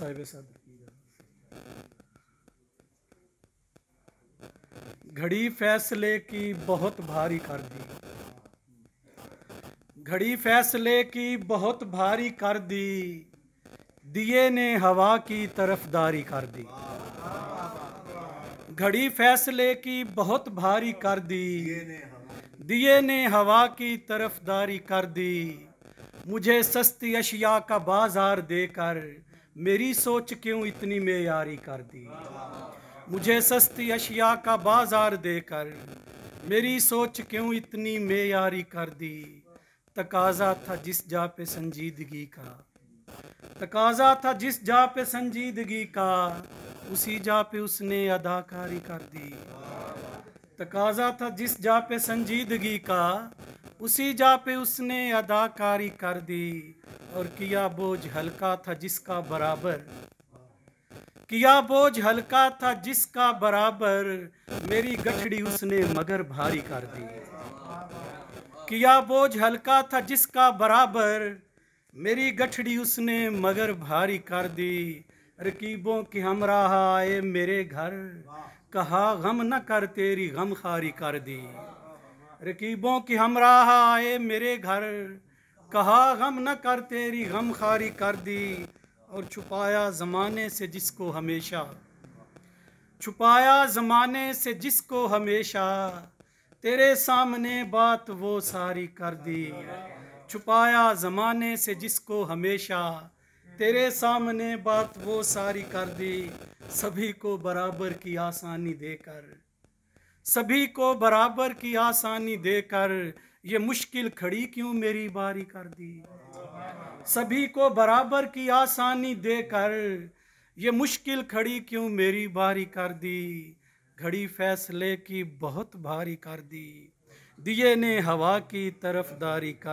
साहिब सदर। घड़ी फैसले की बहुत भारी कर दी, घड़ी फैसले की बहुत भारी कर दी, दिए ने हवा की तरफदारी कर दी। घड़ी फैसले की बहुत भारी कर दी, दिए ने हवा की तरफदारी कर दी। मुझे सस्ती अशिया का बाजार देकर मेरी सोच क्यों इतनी मेयारी कर दी। मुझे सस्ती अशिया का बाजार देकर मेरी सोच क्यों इतनी मेयारी कर दी। तकाजा था जिस जा पे संजीदगी का, तकाजा था जिस जा पे संजीदगी का, उसी जा पे उसने अदाकारी कर दी। तकाजा था जिस जा पे संजीदगी का, उसी जा पे उसने अदाकारी कर दी। और किया बोझ हल्का था जिसका बराबर, किया बोझ हल्का था जिसका बराबर, मेरी गठड़ी उसने मगर भारी कर दी। किया बोझ हल्का था जिसका बराबर, मेरी गठड़ी उसने मगर भारी कर दी। रकीबों की हमराह आए मेरे घर, कहा गम न कर तेरी गमखारी कर दी। रकीबों की हमराह आए मेरे घर, कहा गम न कर तेरी गमखारी कर दी। और छुपाया ज़माने से जिसको हमेशा, छुपाया ज़माने से जिसको हमेशा, तेरे सामने बात वो सारी कर दी। छुपाया ज़माने से जिसको हमेशा, तेरे सामने बात वो सारी कर दी। सभी को बराबर की आसानी देकर, सभी को बराबर की आसानी देकर, ये मुश्किल खड़ी क्यों मेरी बारी कर दी। सभी को बराबर की आसानी देकर, ये मुश्किल खड़ी क्यों मेरी बारी कर दी। घड़ी फैसले की बहुत भारी कर दी, दिए ने हवा की तरफदारी कर